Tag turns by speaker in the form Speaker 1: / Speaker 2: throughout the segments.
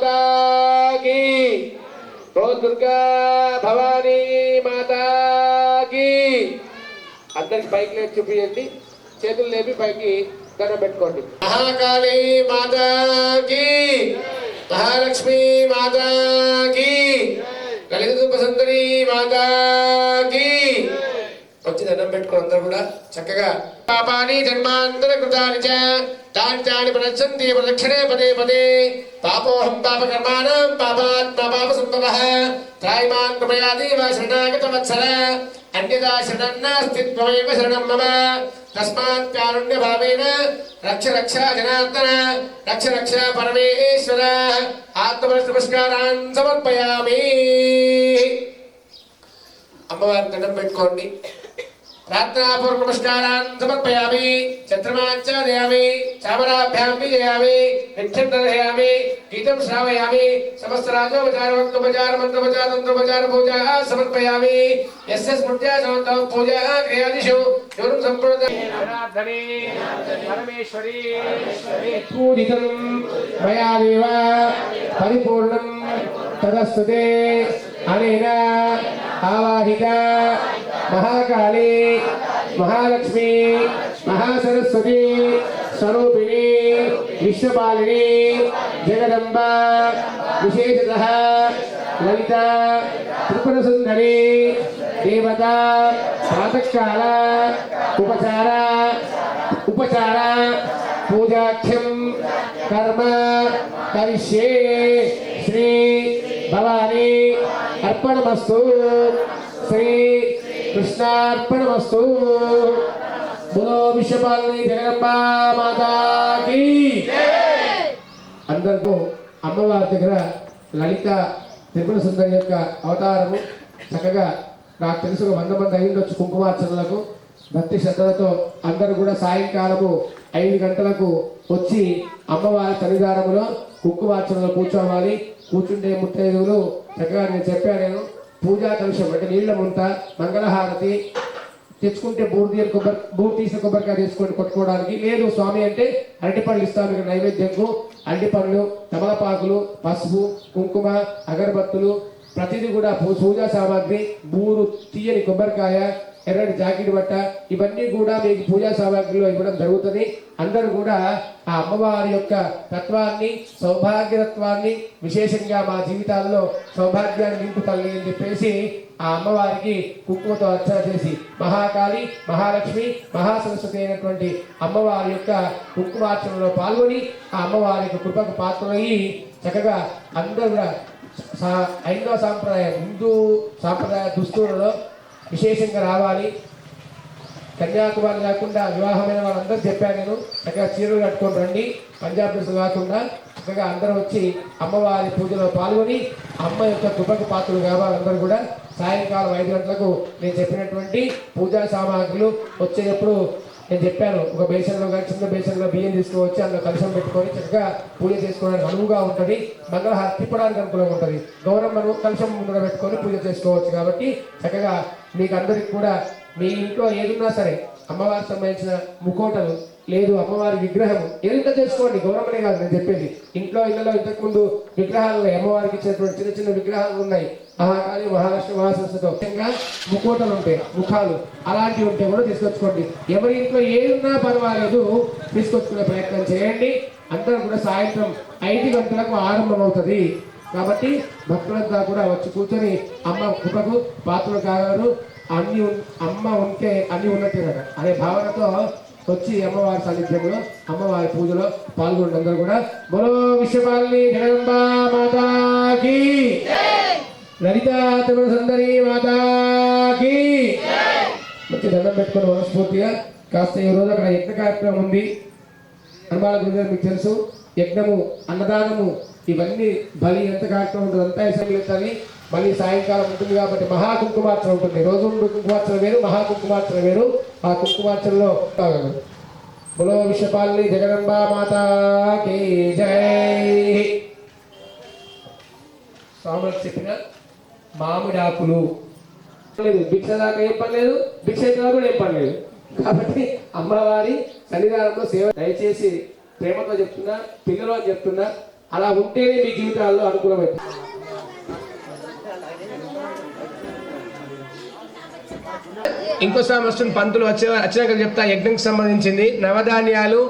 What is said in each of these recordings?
Speaker 1: माता की, गौ दुर्गा भवानी माता की। अंदर पैक ले చూపియండి చేతులు లేపి పైకి దండం పెట్టుకోండి महाकाली माता की, महालक्ष्मी माता की, ललित रूप सुंदरी माता की। వచ్చి దండం పెట్టుకోండి అందరూ కూడా చక్కగా పాపాని జన్మాంతర కృతాని చ తాని తాని ప్రదక్షంతి ప్రదక్షిణే పదే పదే పాపోహం పాపకర్మాణం పాపాత్మా పాప సంభవః త్రైమాన్ కృపయా దేవ శరణాగత వత్సల అన్యదా శరణం నాస్తి త్వమేవ శరణం మమ తస్మాత్ కారుణ్య భావేన రక్ష రక్ష జనార్దన రక్ష రక్ష పరమేశ్వర ఆత్మనమస్కారాన్ సమర్పయామి। అమ్మవారి దండం పెట్టుకోండి प्रार्थनापूर्वक नमस्कारान् समर्पयामि चन्द्रमाञ्चादयामि चामराभ्यां विजयामि नित्यन्दर्शयामि गीतं श्रावयामि समस्त राजोपचार वक्तोपचार मंत्रोपचार तंत्रोपचार पूजा समर्पयामि यस्य स्मृत्या समन्तो पूजा क्रियादिषु न्यूनं सम्पूर्णधने परमेश्वरी पूजितं मया देव परिपूर्णं तदस्तुते अनेन आवाहिता महाकाली महालक्ष्मी महासरस्वती स्वरूपिणी विश्वपालिनी जगदम्बा विशेषतः ललिता त्रिपुरसुंदरी देवता प्रातःकाल उपचार पूजाख्यं कर्म करिष्ये श्री भवानी अर्पणमस्तु श्री कृष्णार्पणमस्तु। बोलो विश्वपालिनी जगदंबा माता की। అందరితో అమ్మవారి దగ్గర లలిత త్రిపుర సుందరి యొక్క అవతారము చక్కగా నాకు తెలుసు 100 మంది అయ్యిండొచ్చు కుంకుమార్చనలకు భక్తి శ్రద్ధలతో అందరూ కూడా సాయంకాలము 5 గంటలకు వచ్చి అమ్మవారి సన్నిధానములో కుంకుమార్చనలో కూర్చోవాలి। కూర్చుంటే ముత్తైదువులు చక్కగా నేను చెప్పాను పూజా కలుషం అంటే నీళ్ల ముంత మంగళహారతి తెచ్చుకుంటే బూరు తీసిన కొబ్బరికాయ తీసుకొని కొట్టుకోవడానికి లేదు స్వామి అంటే అరటిపళ్ళు ఇస్తాము ఇక్కడ నైవేద్యంకు అరటిపళ్ళు తమలపాకులు పసుపు కుంకుమ అగరబత్తులు ప్రతిదీ కూడా పూజా సామాగ్రి బూరు తీయని కొబ్బరికాయ ఎర్రటి జాకెట్ బట్ట ఇవన్నీ కూడా మీకు పూజా సామాగ్రిలో ఇవ్వడం జరుగుతుంది। అందరూ కూడా ఆ అమ్మవారి యొక్క తత్వాన్ని సౌభాగ్యతత్వాన్ని విశేషంగా మా జీవితాల్లో సౌభాగ్యాన్ని నింపుతల్లి అని చెప్పేసి ఆ అమ్మవారికి కుంకుమతో అర్చన చేసి మహాకాళి మహాలక్ష్మి మహాసరస్వతి అయినటువంటి అమ్మవారి యొక్క కుంకుమార్చనలో పాల్గొని ఆ అమ్మవారి యొక్క కృపకు పాత్రలయ్యి చక్కగా అందరూ కూడా హైందవ సాంప్రదాయం హిందూ సాంప్రదాయ దుస్తులలో విశేషంగా రావాలి। కన్యాకుమారి కాకుండా వివాహమైన వాళ్ళందరూ చెప్పాను నేను చక్కగా చీరలు కట్టుకొని రండి పంజాబ్ డ్రెస్ కాకుండా చక్కగా అందరూ వచ్చి అమ్మవారి పూజలో పాల్గొని అమ్మ యొక్క కృపకు పాత్రలు కావాలి। అందరూ కూడా సాయంకాలం 5 గంటలకు నేను చెప్పినటువంటి పూజా సామాగ్రులు వచ్చేటప్పుడు నేను చెప్పాను ఒక బేసన్లో కానీ చిన్న బేసన్లో బియ్యం తీసుకువచ్చి అందులో కలుషం పెట్టుకొని చక్కగా పూజ చేసుకోవడానికి అనువుగా ఉంటుంది। మంగళహారతి తిప్పడానికి అనుకూలంగా ఉంటుంది। గౌరమ్మను కలుషం ముందుగా పెట్టుకొని పూజ చేసుకోవచ్చు కాబట్టి చక్కగా మీకు అందరికి కూడా మీ ఇంట్లో ఏదున్నా సరే అమ్మవారికి సంబంధించిన ముకోటలు లేదు అమ్మవారి విగ్రహం ఏదైనా చేసుకోండి గౌరమ్మనే కాదు నేను చెప్పేది ఇంట్లో ఇళ్ళలో ఇంతకుముందు విగ్రహాలు అమ్మవారికి ఇచ్చినటువంటి చిన్న చిన్న విగ్రహాలు ఉన్నాయి మహాకాళి మహాలక్ష్మి మహాసరస్వతితో ముకోటలు ఉంటాయి ముఖాలు అలాంటివి ఉంటే కూడా తీసుకొచ్చుకోండి। ఎవరి ఇంట్లో ఏదున్నా పర్వాలేదు తీసుకొచ్చుకునే ప్రయత్నం చేయండి। అందరూ కూడా సాయంత్రం 5 గంటలకు ఆరంభం అవుతుంది కాబట్టి భక్తులంతా కూడా వచ్చి కూర్చొని అమ్మ కృపకు పాత్రలు కాగలరు। అన్ని అమ్మ ఉంటే అన్ని ఉన్నట్టేనట అనే భావనతో వచ్చి అమ్మవారి సాన్నిధ్యంలో అమ్మవారి పూజలో పాల్గొంటే అందరూ కూడా బోలో విశ్వపాలిని జగదంబా మాతాకి లలితా త్రిపుర సుందరి మాతాకి మంచి దండం పెట్టుకుని మనస్ఫూర్తిగా కాస్త ఈ రోజు అక్కడ యజ్ఞ కార్యక్రమం ఉంది హనుమాల గురించి మీకు తెలుసు యజ్ఞము అన్నదానము ఇవన్నీ బలి ఎంత కార్యక్రమం ఉంటుంది అంతా ఇసంగులుతుంది మళ్ళీ సాయంకాలం ఉంటుంది కాబట్టి మహాకుంకుమార్చన ఉంటుంది। రోజు కుంకుమార్చన వేరు మహాకుంకుమార్చన వేరు। ఆ కుంకుమార్చనలో బోలో విశ్వపాలిని జగదంబా మాతాకి జై। స్వాములకు చెప్పిన మామిడాకులు లేదు భిక్ష దాకా ఏం పని లేదు భిక్ష కూడా ఏం పని లేదు కాబట్టి అమ్మవారి సన్నిధానంలో సేవ దయచేసి ప్రేమతో చెప్తున్నా పిల్లలు అని చెప్తున్నా అలా ఉంటేనే మీ జీవితాల్లో అనుకూలమైంది. ఇంకోసారి వస్తుంది పంతులు వచ్చినాక చెప్తా. యజ్ఞంకి సంబంధించింది నవధాన్యాలు,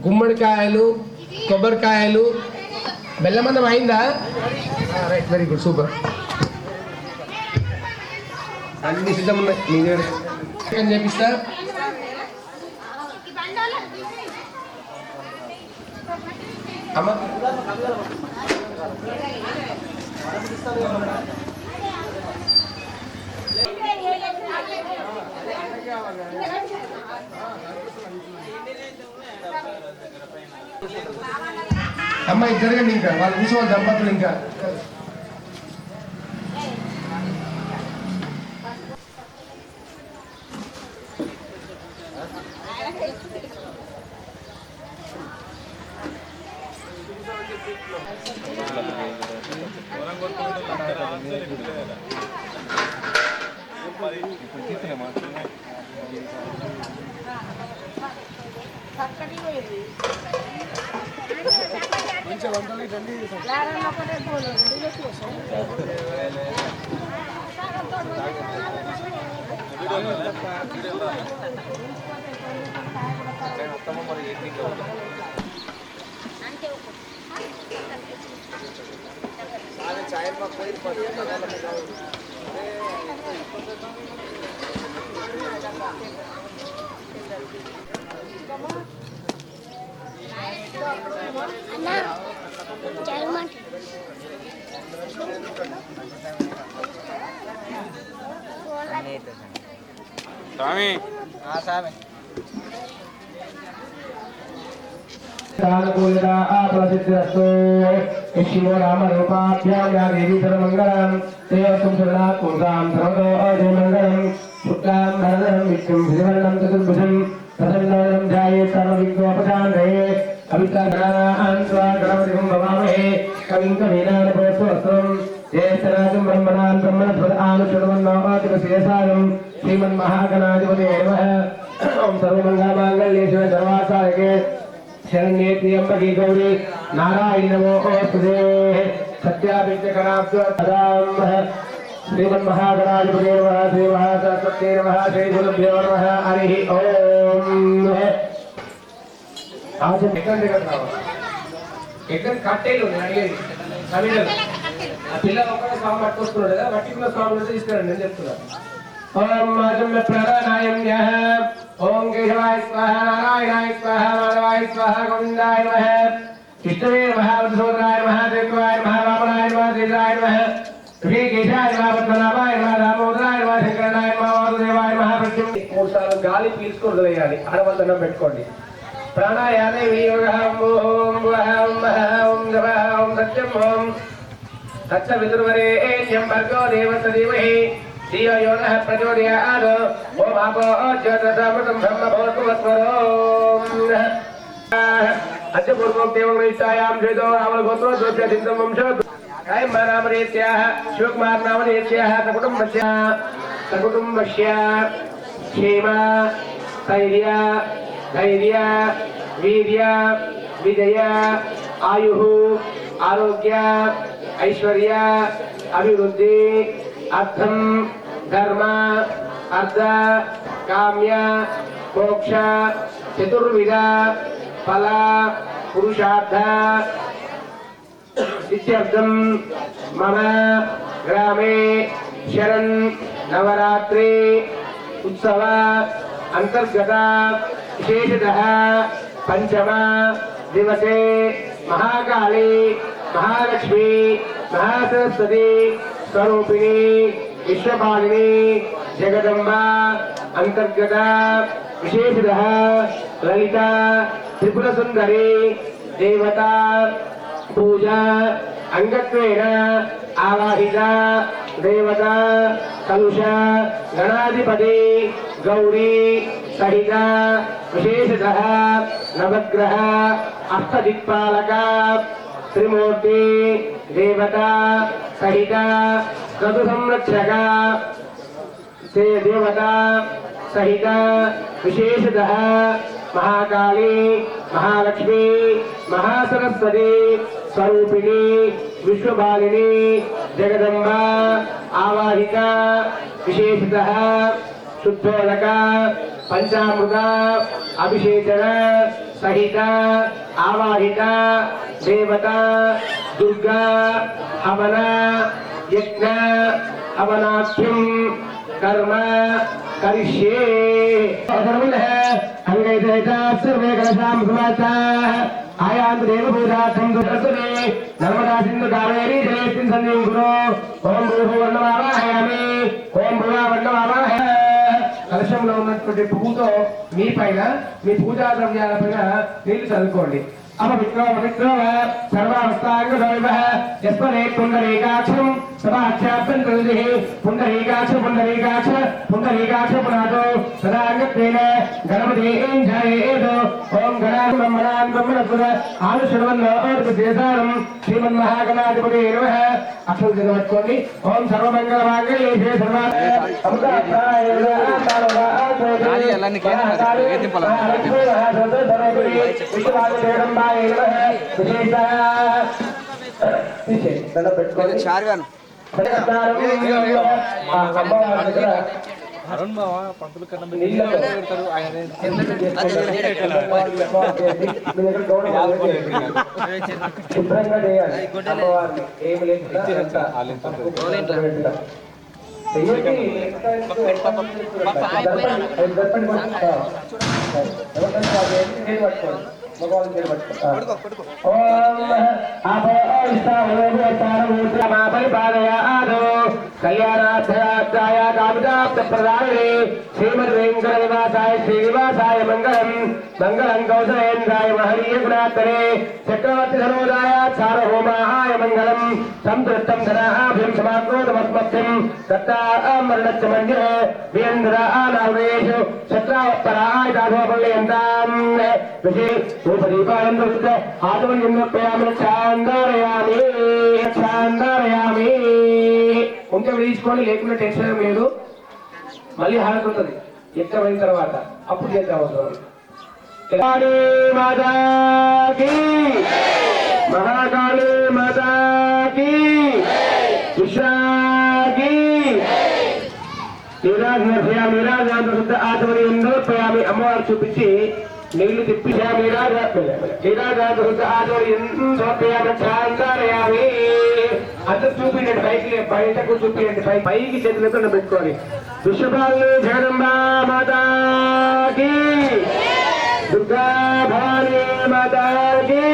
Speaker 1: గుమ్మడికాయలు, కొబ్బరికాయలు, బెల్లమన్నం అయిందా? Right, very good, super. అన్ని సిద్ధం ఉన్నాయి మీ దగ్గర చేపిస్తా. అమ్మ అమ్మ ఇద్దరుగా ఇంకా వాళ్ళు కూర్చోవాలి దంపతులు. ఇంకా
Speaker 2: స్వామి
Speaker 1: शिवो राम रूपाभ्यां या देवी सर्वमंगलम तेवसुं शरणात् पुंसां सर्वतो अजयमंगलम शुक्लां भरधरं विष्णुं शशिवर्णं चतुर्भुजं प्रसन्नवदनं ध्यायेत् सर्वविघ्नोपशान्तये अभिष्टान् गणपतिं भवामहे कविं कवीनानपोस्तवस्त्रं ज्येष्ठराजं ब्रह्मणान् ब्रह्मणस्पदानुशृण्वन्नोतिपशेषागं श्रीमन्महागणाधिपतये नमः। ओं सर्वमङ्गलमाङ्गल्ये शिवे सर्वासाधके शरण्ये त्र्यंबके गौरी नारायणी नमोस्तुते। सत्याभिषेकराब्दां श्रीमन्महागणाधिपतये नमः। श्री महासरस्वत्यै नमः। श्री गुरुभ्यो नमः। हरिः ओम्। आज ఎక్కడ కట్టేలు అడిగేది సమీడలు ఆ పిల్లలు ఒక్కడే స్వామి పట్టుకొస్తున్నాడు కదా, పట్టికున్న స్వామి తీసుకురండి నేను చెప్తున్నాను. ఓం మాజమ్య ప్రాణాయామ్యః ఓం కేశవాయ స్వాహ నారాయణాయ స్వాహ మాధవాయ స్వాహ గోవిందాయ నమః కృష్ణవే నమః మధుసూదనాయ నమః దేవాయ నమః వామనాయ నమః దేవాయ నమః శ్రీకేశాయ నమః పద్మనాభాయ నమః దామోదరాయ నమః శంకరాయ నమః వాసుదేవాయ నమః. ప్రత్యం 3 సార్లు గాలి పీల్చుకొని వదిలేయాలి. ఆడవందనం పెట్టుకోండి. प्राणायामे वियोगहं ओम वहं महं जपहं सत्यं ओम तत्सवितुर्वरेण्यं भर्गो देवस्य धीमहि धियो यो नः प्रचोदयात् ओम आपो ज्योतिषामृतं ब्रह्म भूर्भुवस्वरोम अद्य पूर्वोक्तेवं वैष्ठायां श्वेतो रावणगोत्रो दोष्य सिद्धं वंशो अयं नामनेत्याः शिवकुमार नामनेत्याः सकुटुम्बस्य क्षेम स्थैर्य धैर्य वीर्य विजय आयुः आरोग्य ऐश्वर्य अभिवृद्धि अर्थं धर्म अर्थ काम्य मोक्ष चतुर्विध फल पुरुषार्थ इत्यर्थं मम ग्रामे शरण नवरात्रि उत्सव अंतर्गत विशेषतः पंचम दिवसे महाकाली महालक्ष्मी महासरस्वती स्वरूपिणी विश्वपालिनी जगदम्बा अंतर्गत विशेषतः ललिता त्रिपुर सुंदरी देवता पूजा अंगत्वेन आवाहिता देवता कलुष गणाधिपति गौरी सहित विशेषतः नवग्रह अष्टदिक्पालक त्रिमूर्ति देवता सहित क्रतु संरक्षक से देवता सहित विशेषतः महाकाली महालक्ष्मी महासरस्वती स्वरूपिणी विश्वभागिनी जगदम्बा आवाहिका विशेषतः शुद्धोदक पंचामृत अभिषेचन सहित आवाहिता देवता दुर्गा हवन यज्ञ हवनाख्यम कर्म करिष्ये सर्वे कलशाम आयात देवभूषार्थं दुर्गसुरे नर्मदा सिंधु कावेरी जलेस्मिन् सन्निधिं कुरु ओम भूर्भुवस्सुवर्णमावाहयामि ओम भुवस्सुवर्णमावाहयामि కలశంలో ఉన్నటువంటి పువ్వుతో మీ పైన మీ పూజా ద్రవ్యాల పైన నీళ్లు చల్లుకోండి अपवित्रो सर्वावस्थांगोः यस्मरे पुण्डरीकाक्षं सभाक्षाभ्यन्तरदिः पुण्डरीकाक्ष पुनादो सदांगत्वेन गणपतिं ध्यायेत् ओम गणान् ब्रह्मणस्पद आनुषण्वन्नो ओर्गदेशानं श्रीमन्महागणाधिपते नमः अक्षरं पట్టుకోండి ओम सर्वमंगलमांगल्ये सर्वार्थ अमृताय
Speaker 2: నాని అలాని కేంద్రం చార్వాన్ అరుణ్ బావ పంతులు కన్నా పెడతారు ఆయన
Speaker 1: శుభ్రంగా చేయాలి అమ్మవారిని ఏమి లేకుండా कल्याणार्थाय कामितार्थप्रदायिने श्रीमद्वेङ्कटनिवासाय श्रीनिवासाय मङ्गलम् मङ्गलं कौसलेन्द्राय महनीयगुणात्तरे चक्रवर्ति सनोदाय सार्वभौमाय मङ्गलं संतृष्टं धनाभिं समाप्नोतमस्मभ्यं दत्तामरणश्च मन्दिर वीरेन्द्रानावेषु शत्रावत्पराय दासोपल्यन्तां विषे रूपदीपानं दृष्ट आत्मनिं नोपयामि चान्दारयामि ఉంటే తీసుకోండి లేకుండా టెన్షన్ ఏం లేదు మళ్ళీ హారతి ఉంటుంది ఎక్కమైన తర్వాత అప్పుడు చేద్దాం అవసరం మాతాకి మహాకాళీ మాతాకి విశ్వాకి ఆధ్వర్యంలోపయామి అమ్మవారు చూపించి నీళ్లు తిప్పియామి అందరు చూపించండి పైకి బయటకు చూపించండి పైకి చేతులతో పెట్టుకోవాలి విశ్వపాలు జగదంబా మాతాకి దుర్గా భవానీ మాతాకి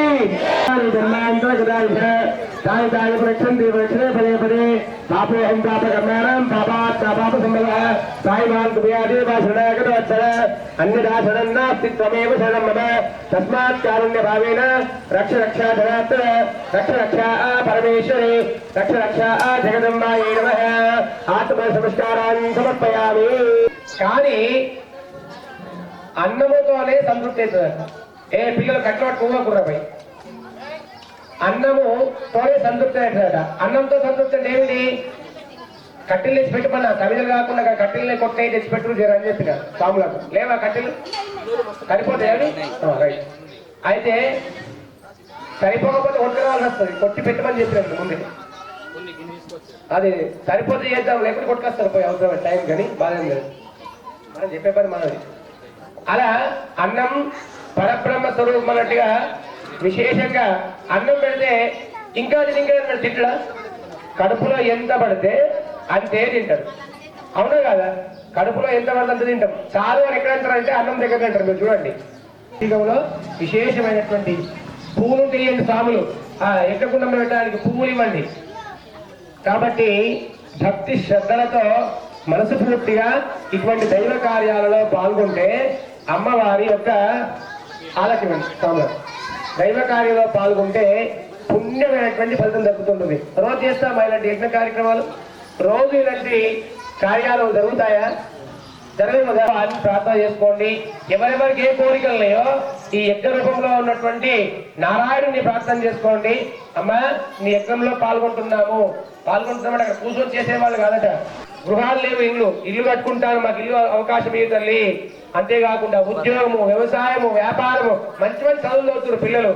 Speaker 1: ताय ताय प्रक्षन्ति प्रक्षणे पदे पदे पापोहं पापकर्माणां पापात् पाप संभवः तायमान् कृपयादेव शरणागतवत्सर अन्यथा शरणं नास्ति त्वमेव शरणं मम तस्मात् कारुण्यभावेन रक्ष रक्षा धनात् रक्ष रक्षा परमेश्वरे रक्ष रक्षा जगदम्बायै नमः आत्मनमस्कारान् समर्पयामि కానీ అన్నముతోనే సంతృప్తి అవుతుందట ఏ పిల్లలు కట్టవాడు కొవ్వకుర్రపై అన్నము తోనే సంతృప్తి అవుతుందట అన్నంతో సంతృప్తి అంటే ఏమిటి కట్టెలు తెచ్చి పెట్టమన్నా కవితలు కాకుండా కట్టెల్ని కొట్టే తెచ్చిపెట్టు జర అని చెప్పిన సాములకు లేవా కట్టెలు సరిపోతాయి రైట్ అయితే సరిపోకపోతే కొట్టుకోవాల్సి వస్తుంది కొట్టి పెట్టమని చెప్పినట్టు ముందే అది సరిపోతే చేద్దాం లేకపోతే కొట్టుకొస్తారు పోయి అవసరం టైం కానీ బాధ లేదు మనం చెప్పే పని మనది అలా అన్నం పరబ్రహ్మ స్వరూపం అన్నట్టుగా విశేషంగా అన్నం పెడితే ఇంకా తింటడా కడుపులో ఎంత పడితే అంతే తింటాడు అవునా కదా కడుపులో ఎంత పడితే అంత తింటాం చాలు అని ఎక్కడ అంటారంటే అన్నం దగ్గర అంటారు మీరు చూడండి శ్రీకంలో విశేషమైనటువంటి పువ్వులు తీయండి స్వాములు ఎక్కకుండా పెట్టడానికి పువ్వులు ఇవ్వండి కాబట్టి భక్తి శ్రద్ధలతో మనసు పూర్తిగా ఇటువంటి దైవ కార్యాలలో పాల్గొంటే అమ్మవారి యొక్క ఆలకివ్వండి స్వాములు దైవ కార్యంలో పాల్గొంటే పుణ్యమైనటువంటి ఫలితం దక్కుతుంటుంది రోజు చేస్తామా ఇలాంటి యజ్ఞ కార్యక్రమాలు రోజు ఇలాంటి కార్యాలు జరుగుతాయా జరగదు కదా అని ప్రార్థన చేసుకోండి ఎవరెవరికి ఏ కోరికలు లేవో ఈ యజ్ఞ రూపంలో ఉన్నటువంటి నారాయణుని ప్రార్థన చేసుకోండి అమ్మా నీ యజ్ఞంలో పాల్గొంటున్నామంటే అక్కడ కూర్చొని చేసేవాళ్ళు కాదట గృహాలు లేవు ఇల్లు కట్టుకుంటాను మాకు ఇల్లు అవకాశం ఇవ్వ తల్లి అంతేకాకుండా ఉద్యోగము వ్యవసాయము వ్యాపారము మంచి మంచి చదువులు అవుతున్నారు పిల్లలు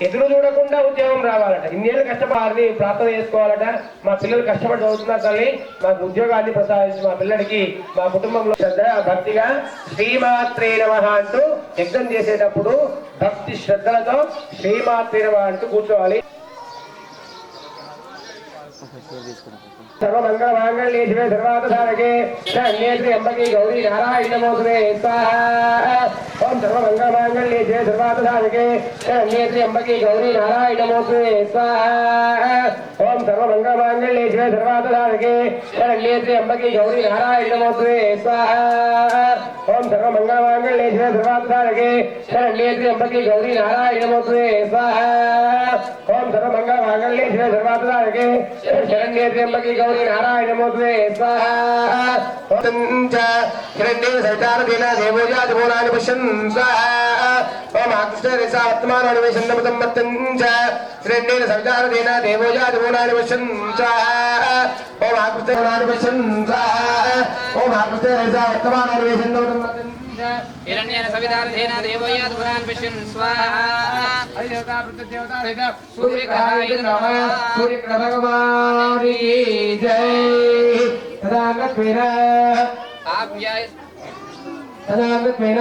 Speaker 1: ఎదురు చూడకుండా ఉద్యోగం రావాలట. ఇన్నేళ్ళు కష్టపడాలని ప్రార్థన చేసుకోవాలట. మా పిల్లలు కష్టపడి చదువుతున్నారు తల్లి, మాకు ఉద్యోగాన్ని ప్రసాదించి మా పిల్లడికి మా కుటుంబంలో శ్రద్ధ భక్తిగా శ్రీమాత్రే నమః అంటూ యజ్ఞం చేసేటప్పుడు భక్తి శ్రద్ధలతో శ్రీమాత్రే నమః అంటూ కూర్చోవాలి. सर्वमंगल मांगल्ये शिवे सर्वार्थसाधके शरण्ये त्र्यंबके गौरी नारायणी नमोस्तुते स्वाहा। ओम सर्वमंगल मांगल्ये शिवे सर्वार्थसाधके शरण्ये त्र्यंबके गौरी नारायणी नमोस्तुते स्वाहा। ओम सर्वमंगल मांगल्ये शिवे सर्वार्थसाधके शरण्ये त्र्यंबके गौरी नारायणी नमोस्तुते स्वाहा। ओम सर्वमंगल मांगल्ये शिवे सर्वार्थसाधके शरण्ये त्र्यंबके गौरी नारायणी नमोस्तुते स्वाहा। ओम सर्वमंगल मांगल्ये शिवे सर्वार्थसाधके शरण्ये त्र्यंबके गौरी नारायण नमोस्तुते स्वाहा। हिरण्येन सवितारतेन देवोजाति मूलानि पश्यन् स्वाहा। ओम आकृष्णरेसा वर्तमानानि वैशन्नमतं मत्तं च हिरण्येन सवितारतेन देवोजाति मूलानि पश्यन् स्वाहा। ओम आकृष्णरेसानि पश्यन् स्वाहा। ओम आकृष्णरेसा वर्तमानानि वैशन्नमतं मत्तं
Speaker 3: हिरण्येन सवितारतेन देवोजाति मूलानि पश्यन् स्वाहा।
Speaker 1: देवता प्रत्यदेवता देवता सूर्यग्रहाय नमः। सूर्यग्रह भगवान की जय। तदागत्वेन
Speaker 3: आप्याय
Speaker 1: तदागत्वेन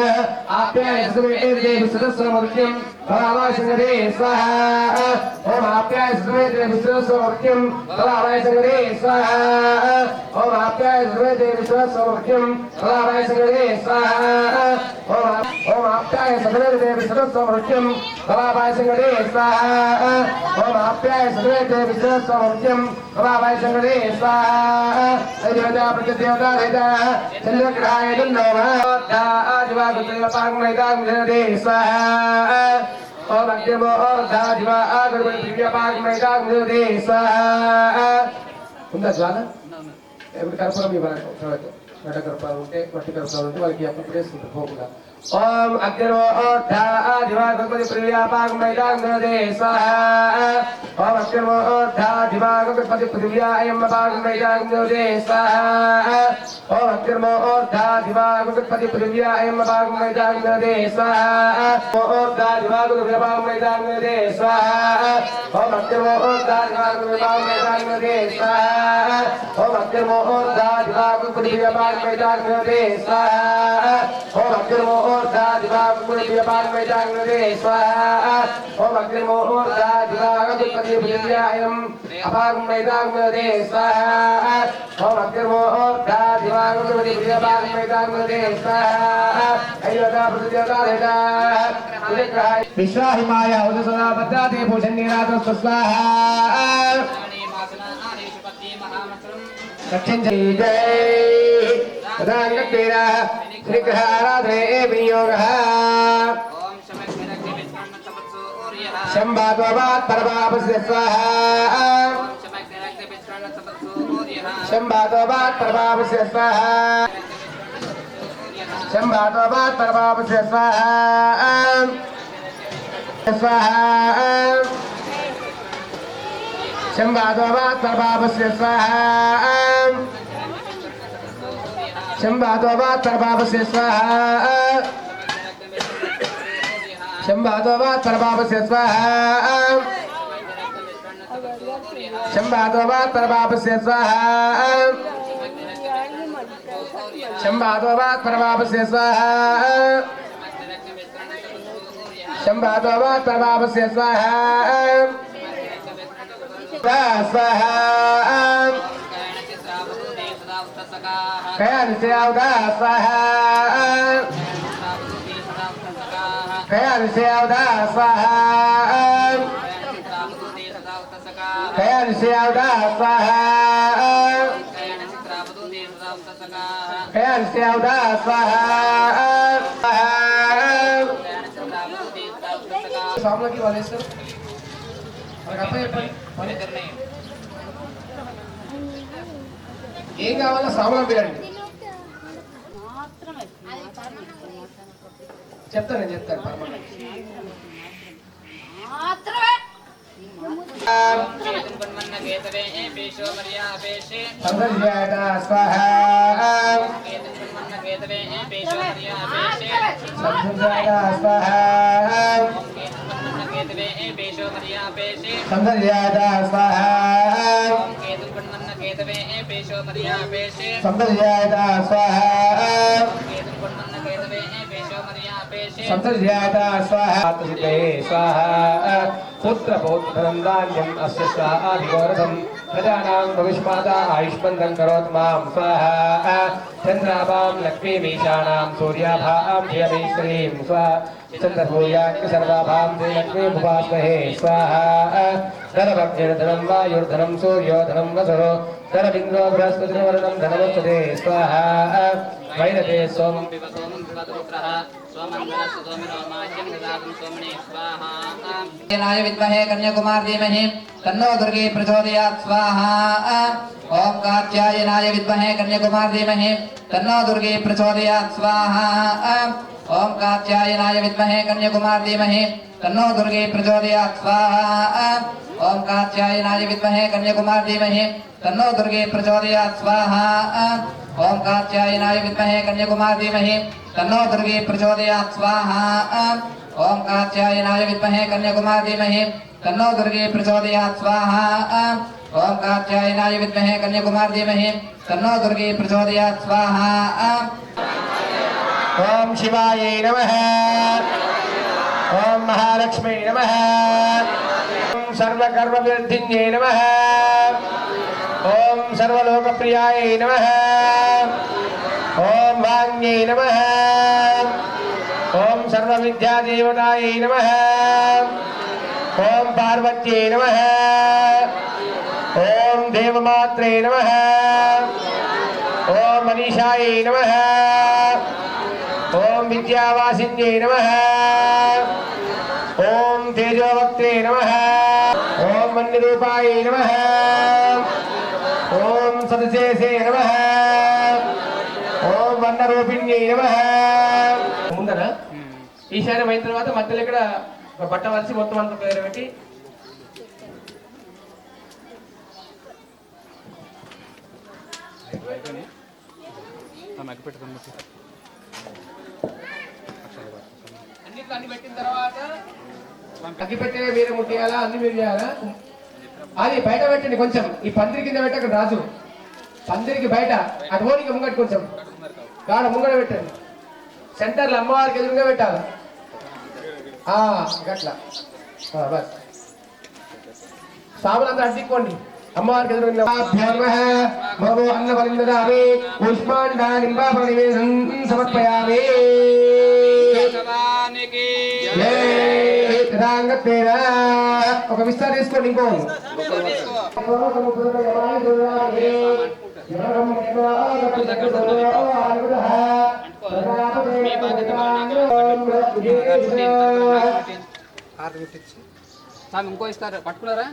Speaker 1: आप्याय सुवेते विसदस्वमर्त्यं भवाय संगते स्वाहा। ओम आप्याय सुवेते विसदस्वमर्त्यं भवाय संगते स्वाहा। ओम आप्याय सुवेते विसदस्वमर्त्यं भवाय संगते स्वाहा। ओम आप्याय सुवेते विसदस्वमर्त्यं भवाय संगते स्वाहा। ओम आप्याय सुवेते विसदस्वमर्त्यं भवाय संगते स्वाहा। देवता प्रत्यदेवता देवता चंद्रग्रहाय नमः। आदिवागुत्रेव पागमैदागुंजनते स्वाहा। ओम अग्निमो आदिवा आगुर्वन् दिव्य पागमैदागुंजनते स्वाहा। ఉందా జ్వాల ఎప్పుడు కర్పూరం ఇవ్వాలి తర్వాత గడ్డ కర్పూరం ఉంటే మట్టి కర్పూరం ఉంటే వాళ్ళకి అప్పుడు వేసుకుంటారు పోకుండా. ओम अग्निर्वो दिवा गणपति प्रिया पागमैदागुंजनते स्वाहा। ओम अग्निर्वो दिवा गणपति प्रिया एम पागमैदागुंजनते स्वाहा। ओम अग्निर्वो दिवा गणपति प्रिया एम पागमैदागुंजनते स्वाहा। ओम दिवा गणपति पागमैदागुंजनते स्वाहा। ओम अग्निर्वो दिवा गणपति पागमैदागुंजनते स्वाहा। ओम अग्निर्वो दिवा गणपति पागमैदागुंजनते स्वाहा। ओम अग्निर्वो दिवा गणपति पागमैदागुंजनते स्वाहा। ओम अग्निर्वो दिवा गणपति प्रिया एम पागमैदागुंजनते स्वाहा। ओम अग्निर्वो दिवा गणपति प्रिया पागमैदागुंजनते स्वाहा। अयोध्या प्रत्यदेवता देवता विश्वाहिमाय उदसदा पद्दाते भूषण्यनाथ स्वाहा। दक्षिण जय तदांगत्वेन श्रीग्रहाराधने विनियोगः। शम्भाद्ववात् परमापस्य स्वाहा। शम्भाद्ववात् परमापस्य स्वाहा। शम्भाद्ववात् परमापस्य स्वाहा। स्वाहा। शम्भाद्ववात् परमापस्य स्वाहा। शम्भाद्ववात् परमापस्य स्वाहा। शम्भाद्ववात् परमापस्य स्वाहा। शम्भाद्ववात् परमापस्य स्वाहा। शम्भाद्ववात् परमापस्य स्वाहा। शम्भाद्ववात् परमापस्य स्वाहा। स्वाहा। कयानिसे औदा स्वाहा। कयानिसे औदा स्वाहा। कयानिसे औदा स्वाहा। कयानिसे औदा स्वाहा। सामने की वाले सर ఏం కావాలో సామాన్ పిలండి చెప్తాను నేను చెప్తాను
Speaker 3: केतवे पेशो मरिया पेशे
Speaker 1: संदर्याता स्वाहा
Speaker 3: ओम केतु गुणमन्न केतवे पेशो मरिया पेशे
Speaker 1: संदर्याता स्वाहा
Speaker 3: केतु गुणमन्न केतवे पेशो मरिया पेशे
Speaker 1: संदर्याता स्वाहा सिद्धे स्वाहा पुत्र पौत्रं धान्यम् अस्य स्वाहाधिगोरधम् प्रजानां भविष्माता आयुष्मन्दं करोतु मां स्वाहा चन्द्राभां लक्ष्मीमीशानां सूर्याभां धियमेश्वरीं स्वाहा चन्द्रभूयाग्नि सर्वाभां श्रीलक्ष्मी भुवास्महे स्वाहा धनभग्निर्धनं वायुर्धनं सूर्योधनं वसुः धनमिन्द्रो बृहस्पतिर्वरुणं धनमुच्यते स्वाहा वैरते सोमं
Speaker 3: सोमं पिबतुरुद्रः सोमन्दरस्य सोमिनो माज्यं ददातु सोमने स्वाहा नाय विद्महे कन्याकुमार धीमहि तन्नो दुर्गे प्रचोदयात् स्वाहा ओम कात्यायनाय विद्महे कन्याकुमार धीमहि तन्नो दुर्गे प्रचोदयात् स्वाहा ओम कात्यायनाय विद्महे कन्याकुमार धीमहि तन्नो दुर्गे प्रचोदयात् स्वाहा ओम कात्यायनाय विद्महे कन्याकुमार धीमहि तन्नो दुर्गे प्रचोदयात् स्वाहा ओम कात्यायनाय विद्महे कन्याकुमार धीमहि तन्नो दुर्गे प्रचोदयात् स्वाहा ओम कात्यायनाय विद्महे कन्याकुमार धीमहि तन्नो दुर्गे प्रचोदयात् स्वाहा ओम कात्यायनाय विद्महे कन्याकुमार धीमहि तन्नो दुर्गे प्रचोदयात् स्वाहा
Speaker 1: ओम शिवाय नमः ओम महालक्ष्मी नमः ओम सर्वकर्मवृद्धिन्ये नमः ओम सर्वलोकप्रियाय नमः ओम भाग्ये नमः ओम सर्वविद्यादेवताय नमः ओम पार्वत्यै नमः ओम देवमात्रे नमः ओम मनीषाय नमः ओम विद्यावासिन्ये नमः ओम तेजोवक्त्रे नमः ओम मन्निरूपाय नमः ओम सदशेषे नमः ओम वर्णरूपिण्यै नमः ముందర ఈశాన్యం అయిన తర్వాత మధ్యలో ఇక్కడ ఒక బట్ట వలిసి మొత్తం అంతా పేరు పెట్టి అన్ని పెట్టిన తర్వాత అగ్గి పెట్టే మీరు ముట్టియాలా అన్ని మీరు చేయాలా అది బయట పెట్టండి కొంచెం ఈ పందిరి కింద పెట్టక రాజు పందిరికి బయట అటు ఓనికి ముంగట కొంచెం కాడ ముంగట పెట్టండి సెంటర్లో అమ్మవారికి ఎదురుగా పెట్టాలి గట్లా బస్ సాబులంతా అడ్డుకోండి అమ్మవారికి ఎదురుగా అన్నవలిందామి పుష్పాండానింబాపనివేదం సమర్పయామి ఒక విస్తార తీసుకోండి ఇంకో
Speaker 3: ఇంకో ఇస్తారు పట్టుకున్నారా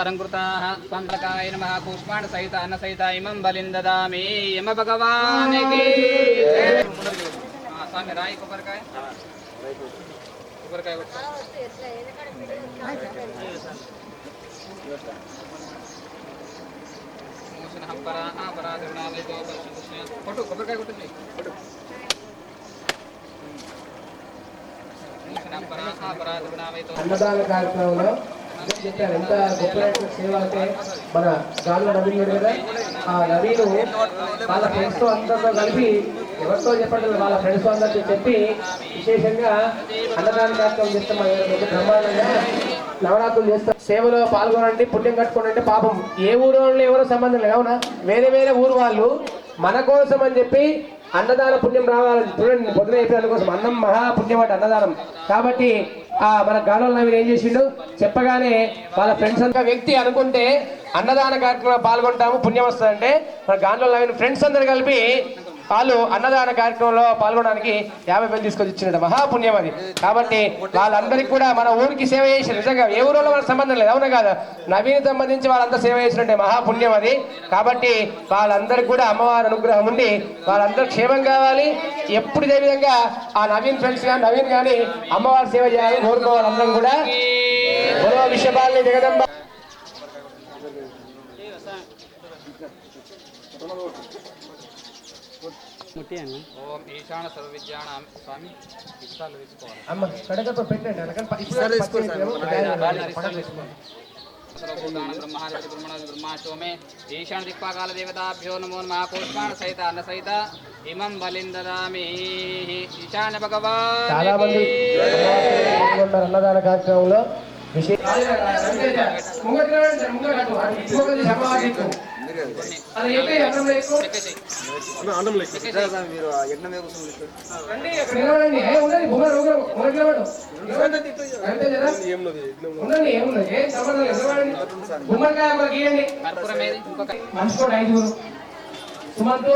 Speaker 3: అలంకృతాః స్వంతకాయ నమః పుష్పాణ సహిత అన్న సహిత ఇమం బలిం దదామి యమ భగవానికి స్వామి రాయి కొబ్బరికాయ కొట్టు కొబ్బరికాయ కొట్టు
Speaker 1: అన్నదాన కార్యక్రమంలో చెప్పారు ఎంత గొప్ప సేవ అంటే మన గాల్లో నవీన్ కదా ఆ నవీను వాళ్ళ ఫ్రెండ్స్తో అందరితో కలిపి ఎవరితో చెప్పండి వాళ్ళ ఫ్రెండ్స్తో అందరితో చెప్పి విశేషంగా అన్నదాన కార్యక్రమం చేస్తాం బ్రహ్మాండంగా నవరాత్రులు చేస్తాం సేవలో పాల్గొనండి పుణ్యం కట్టుకోండి పాపం ఏ ఊరు ఎవరో సంబంధం లేదు అవునా వేరే వేరే ఊరు వాళ్ళు మన కోసం అని చెప్పి అన్నదాన పుణ్యం రావాలి చూడండి పొద్దున చెప్పిన కోసం అన్నం మహాపుణ్యం అంటే అన్నదానం కాబట్టి మన గానంలో నవీన్ ఏం చేసిండు చెప్పగానే వాళ్ళ ఫ్రెండ్స్ అంతా వ్యక్తి అనుకుంటే అన్నదాన కార్యక్రమంలో పాల్గొంటాము పుణ్యం వస్తుందంటే మన గానంలో నవీన్ ఫ్రెండ్స్ అందరు కలిపి వాళ్ళు అన్నదాన కార్యక్రమంలో పాల్గొనడానికి 50,000 తీసుకొచ్చి ఇచ్చినట్టు మహాపుణ్యం అది కాబట్టి వాళ్ళందరికీ కూడా మన ఊరికి సేవ చేసి నిజంగా ఏ ఊరిలో మనకు సంబంధం లేదు అవునా కాదు నవీన్ సంబంధించి వాళ్ళంతా సేవ చేసినట్టే మహాపుణ్యం అది కాబట్టి వాళ్ళందరికీ కూడా అమ్మవారి అనుగ్రహం ఉండి వాళ్ళందరూ క్షేమం కావాలి ఎప్పుడు ఇదే విధంగా ఆ నవీన్ ఫ్రెండ్స్ కానీ నవీన్ కానీ అమ్మవారి సేవ చేయాలని కోరుకోవాలి అందరం కూడా విషపాలని జగదంబ
Speaker 2: ఓం ఈశాన సర్వ విద్యానాం స్వామి ఇష్టాలు తీసుకోవాలి.
Speaker 1: అమ్మ కడగప్ప పెట్టండి అనకని
Speaker 2: బ్రహ్మాచోమే ఈశాన దిక్పాకాల దేవతాభ్యో నమో నమః పుష్పాణ సహిత అన్న సహిత ఇమం బలిం దదామి. ఈశాన భగవాన్
Speaker 1: చాలా మంది అన్నదాన కార్యక్రమంలో
Speaker 3: మనిషికోటి 5 సుమంతు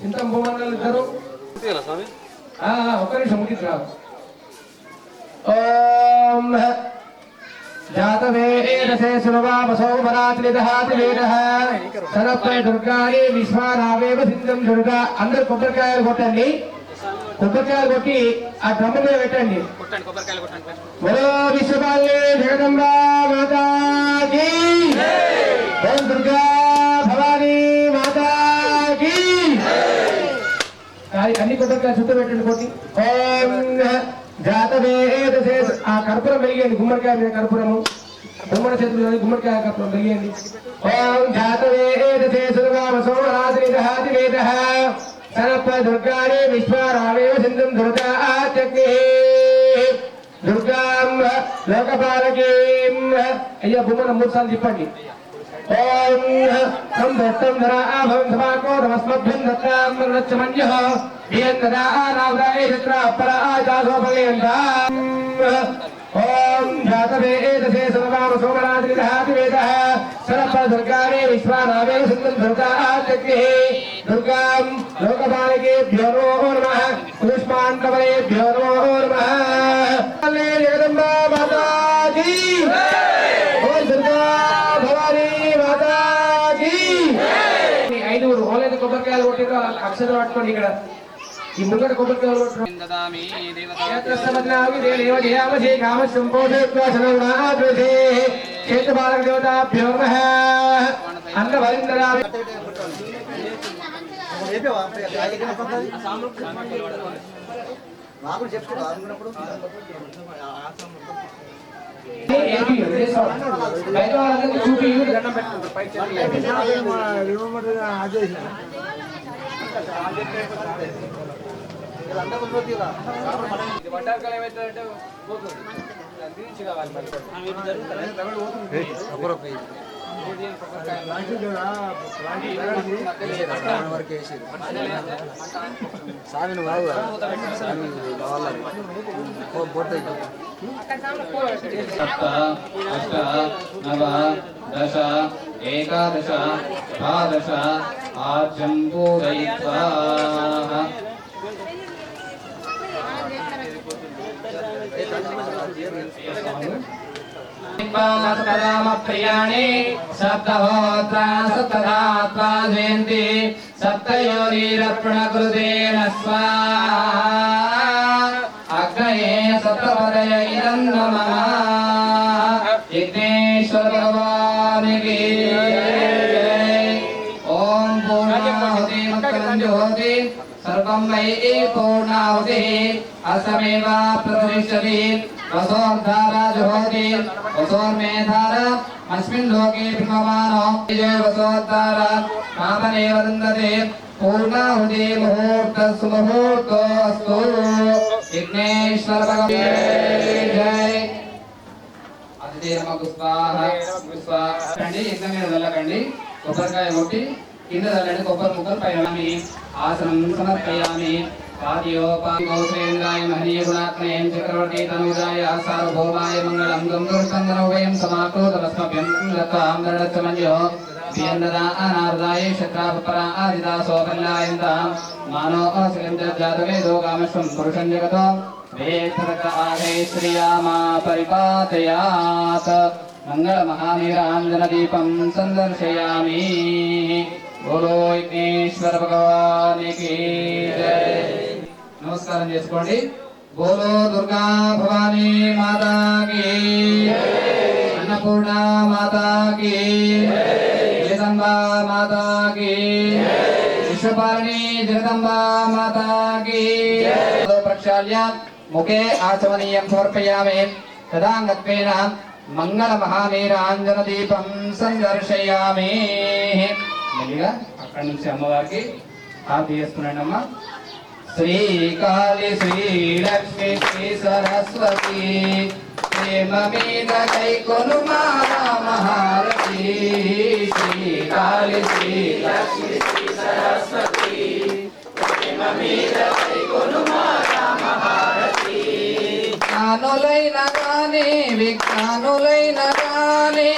Speaker 3: చింతం భూమన్నాలు ఇద్దరు ఒక్క నిమిషం ముగిద్దు రావు. ఓం జాతవేదసే సురవామసో వరాత్రిదహాతి వేదః సరపై దుర్గాని విశ్వారావేవ సిద్ధం దుర్గా. అందరు కొబ్బరికాయలు కొట్టండి. కొబ్బరికాయలు కొట్టి ఆ డ్రమ్ము మీద పెట్టండి. బలో విశ్వపాలే జగదంబా మాతాకి, ఓం దుర్గా భవానీ మాతాకి. అన్ని కొబ్బరికాయలు చుట్టూ పెట్టండి కొట్టి. ఓం జాతవేదసే ఆ కర్పూరం వెలిగేయండి. గుమ్మడికాయ మీద కర్పూరము గుమ్మడి చేతులు గుమ్మడికాయ కర్పూరం వెలిగేయండి. ఓం జాతవేదసే సురవామసో వరాత్రిదహాతి వేదః సరప దుర్గాని విశ్వారావేవ సింధుం దుర్గాచక్రే దుర్గాం లోకపాలకీం. అయ్యా బొమ్మను 3 సార్లు తిప్పండి. ఓం సం దత్తం ధరాభవం సమాకో నమస్మభ్యం దత్తాం నచ్చమన్యః వియందదా నావదాయ చక్ర అపరాజాసోపలేందాం. ఓం జాతవేదసే సర్వామసో వరాత్రిదహాతి వేదః సరప దుర్గాని విశ్వారావేవ సింధుం దుర్గాచక్రే దుర్గాం లోకపాలకేభ్యో నమో నమః పుష్పాండవలేభ్యో నమో నమః. జగదంబా మాతాకి, ఓం దుర్గా భవానీ మాతాకి. 5 ఓలైన కొబ్బరికాయలు కొట్టిన అక్షరం పట్టుకోండి. ఇక్కడ ఈ ముంగట కొబ్బరికాయలు కొట్టుకోండి.
Speaker 2: దదామి దేవతా
Speaker 3: క్షేత్రపాలక దేవతాభ్యో నమః. అన్నవరిందరామి బయట వాళ్ళందరికీ చూపి దండం పెట్టుకుంటారు. పై
Speaker 2: వంటకాలు ఏమవుతుందంటే పోతుంది తీర్చి కావాలి.
Speaker 4: సామిని బాగు సామి కావాలి
Speaker 3: సప్త అష్ట నవ దశ ఏకాదశ ద్వాదశ ఆర్జం పూరయిత్వా. ప్రియాణి సప్తహోత్రా సప్తధాత్వా జయంతి సప్తయోనిరర్పణ కృతేన స్వాహా. అగ్నయే సప్తపదయ ఇదం నమః. విఘ్నేశ్వర భగవానికి జై. ఓం పూర్ణాహుతి ముక్తంజోతి సర్వం మయి పూర్ణాహుతి అసమేవ ప్రతిష్టతి వసోర్ధారాజుహోతి వసోర్మేధార అస్మిన్ లోకే భ్రమమానో విజయ వసోద్ధార కామనేవ దందతే పూర్ణాహుతి ముహూర్త సుముహూర్తోస్తు. విఘ్నేశ్వర భగవాన్ జై. అతిథి నమః స్వాహ స్వాహ. యజ్ఞం మీద వెళ్ళకండి. కొబ్బరికాయ కొట్టి కింద చల్లండి. కొబ్బరి ముక్కలు పైన ఆసనం సమర్పయామి. పాదయోపాశ్రేంద్రాయ మహనీయ గుణాత్మయం చక్రవర్తి తనుజాయ సార్వభౌమాయ మంగళం గంధర్వయం సమాక్రోధమస్మభ్యం దత్తాం దరడచ్చమన్యో వియందదా అనార్దాయ శత్రాపరా ఆదిదాసోపల్లాయంతాం మానో అసిలం జాతవేదో కామశ్వం పురుషం జగతో వేత్రక ఆగే శ్రియామా పరిపాతయాత్. మంగళ మహానీరాంజన దీపం సందర్శయామి. బోలో విఘ్నేశ్వర భగవానికి జై. నమస్కారం చేసుకోండి. బోలో దుర్గా భవానీ మాతాకి, అన్నపూర్ణ మాతాకి, జగదంబా మాతా पालनी जगदम्बा माता की प्रक्षाल्य मुखे आचमनीयं समर्पयामि तदांगत्वेन మంగళమహానీరాంజనదీపం సందర్శయామి. మెల్లిగా అక్కడి నుంచి అమ్మవారికి హారతి చేస్తున్నాడు అమ్మ. శ్రీకాళి శ్రీలక్ష్మి శ్రీ సరస్వతి ప్రేమ మీద కైకొను మహారతి. శ్రీకాళి శ్రీలక్ష్మి శ్రీ సరస్వతి ప్రేమ మీద కైకొను మహారతి. జ్ఞానులైన గాని విజ్ఞానులైన గాని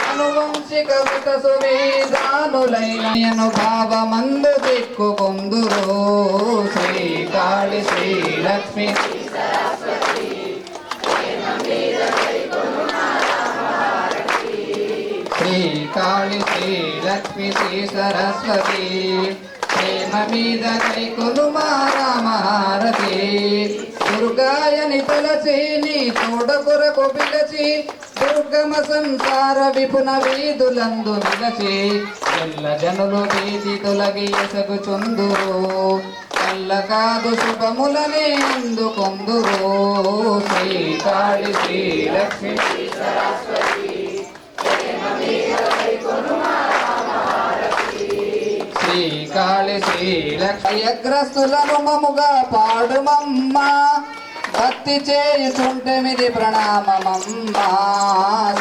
Speaker 3: అనువంశిక విత సువేదానులైన అనుభావమందు దిక్కుకొందురు. శ్రీకాళి శ్రీలక్ష్మి శ్రీకాళి శ్రీలక్ష్మి శ్రీ సరస్వతి ప్రేమ మీద కైకొను మహారతి. దుర్గాయని తలచి నీ తోడ కొరకు పిలచి దుర్గమ సంసార విపున వీధులందు నిలచి ఎల్ల జనులు వీధి తొలగి ఎసగుచుందురు. కల్ల కాదు శుభములనే అందుకొందురు. శ్రీకాళి శ్రీలక్ష్మి శ్రీకాళి శ్రీలక్ష్యగ్రస్తులను మముగా పాడుమమ్మ. భక్తి చేయుచుంటమిది ప్రణామమమ్మ.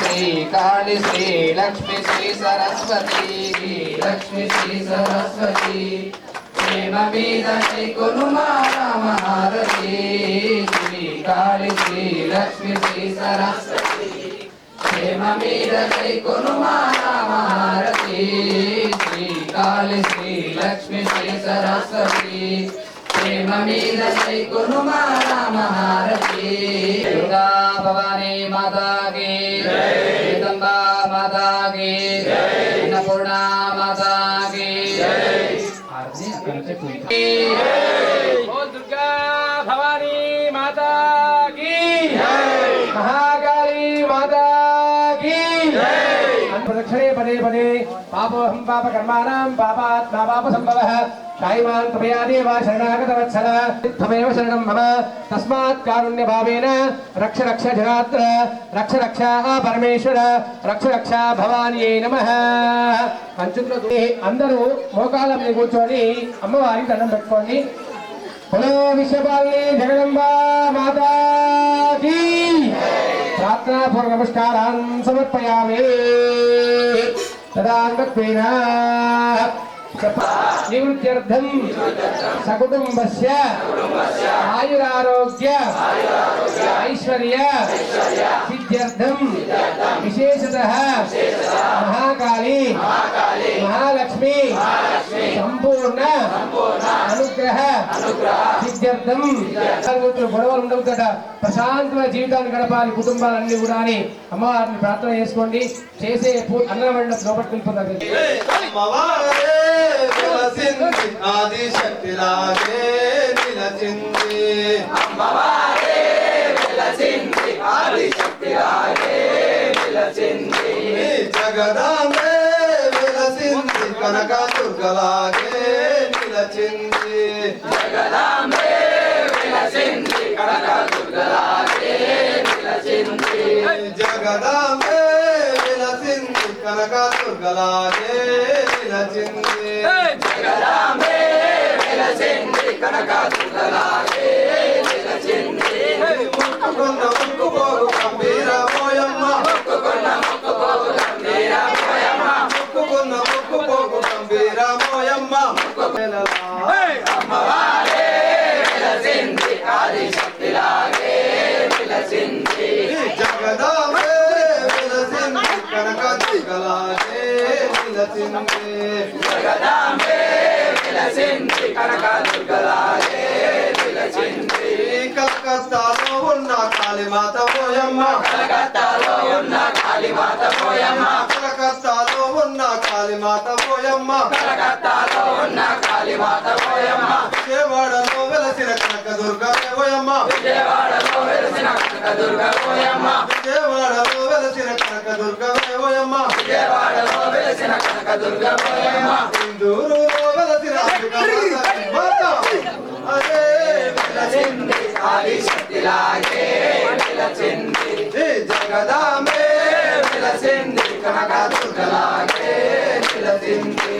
Speaker 3: శ్రీకాళి శ్రీలక్ష్మి శ్రీ సరస్వతి లక్ష్మి శ్రీ సరస్వతి ప్రేమ మీద కైకొను మహారతి. శ్రీకాళి శ్రీలక్ష్మి శ్రీ సరస్వతి ప్రేమ మీద కైకొను మహారతి. శ్రీకాళి శ్రీలక్ష్మి శ్రీ సరస్వతి ప్రేమ మీద కైకొను మహారతి. దుర్గా భవానీ మాతా కీ జగదంబా మాతా కీ అన్నపూర్ణా మాతా కీ.
Speaker 1: ఓ దుర్గా భవానీ మాతా కీ మహాకాళీ మాతా కీ. ప్రదక్షిణే పదే పదే పాపోహం పాప కర్మాణం పాపాత్మా పాప సంభవః కాయమాన్ త్వయా దేవ శరణాగత వత్సల త్వమేవ శరణం మమ తస్మాత్ కారుణ్య భావేన రక్ష రక్ష జగాత్ర రక్ష రక్ష పరమేశ్వర రక్ష రక్ష భవానియే నమః. పంచుకుల అందరూ మోకాళ్ళ మీద కూర్చొని అమ్మవారికి దండం పెట్టుకోండి. హలో విశ్వపాలిని జగదంబా మాతా కీ. ప్రార్థనా పూర్వ నమస్కారాన్ సమర్పయామి. తదాంగత్వేన నివృత్త్యర్థం సకుటుంబస్య ఆయురారోగ్య ఐశ్వర్య సిద్ధ్యర్థం విశేషతః మహాకాళీ మహాలక్ష్మి సంపూర్ణ అనుగ్రహ సిద్ధ్యర్థం. గొడవలు ఉండవుతట ప్రశాంతమైన జీవితాన్ని గడపాలి కుటుంబాలన్నీ కూడా అని అమ్మవారిని ప్రార్థన చేసుకోండి. చేసే అన్నం వండిన లోపలికి వెళ్ళిపోతారు.
Speaker 5: ఆదిశక్తిలాగే నిలచింది
Speaker 3: అమ్మవారే వెలసింది ఆదిశక్తిలాగే వెలసింది.
Speaker 5: జగదాంబే వెలసింది కనక దుర్గలాగే నిలచింది.
Speaker 3: జగదాంబే వెలసింది కనక దుర్గలాగే నిలచింది.
Speaker 5: జగదాంబే వెలసింది కనక దుర్గలాగే నిలచింది.
Speaker 3: జగదాంబే వెలసింది కనక దుర్గలాగే నిలచింది.
Speaker 5: ముక్కుకున్న ముక్కుపోగు గంభీరమోయమ్మ
Speaker 3: మొక్కుకున్న మొక్కుపోగు గంభీరమోయమ్మ.
Speaker 5: ముక్కుకున్న ముక్కుపోగు గంభీరమోయమ్మ.
Speaker 3: అమ్మవారే వెలసింది ఆదిశక్తిలాగే వెలసింది.
Speaker 5: జగదాంబే వెలసింది కనక దుర్గలాగే నిలచింది.
Speaker 3: జగదాంబే వెలసింది కనక దుర్గలాగే నిలచింది.
Speaker 5: కలకత్తాలో ఉన్న కాళీమాత పోయమ్మ
Speaker 3: కలకత్తాలో ఉన్న కాళీమాత పోయమ్మ.
Speaker 5: కలకత్తాలో ఉన్న కాళీమాత పోయమ్మ.
Speaker 3: కలకత్తాలో ఉన్న కాళీమాత పోయమ్మ.
Speaker 5: విజయవాడలో వెలసిన కనక దుర్గమే పోయమ్మ.
Speaker 3: విజయవాడలో వెలసిన కనక దుర్గ పోయమ్మ.
Speaker 5: విజయవాడలో వెలసిన కనక దుర్గమే పోయమ్మ.
Speaker 3: విజయవాడలో వెలసిన కనక దుర్గ పోయమ్మ.
Speaker 5: సింధూరులో వెలసిన ఆదిశక్తిలాగే వెలసింది జగదాంబే వెలసింది కనక దుర్గలాగే వెలసింది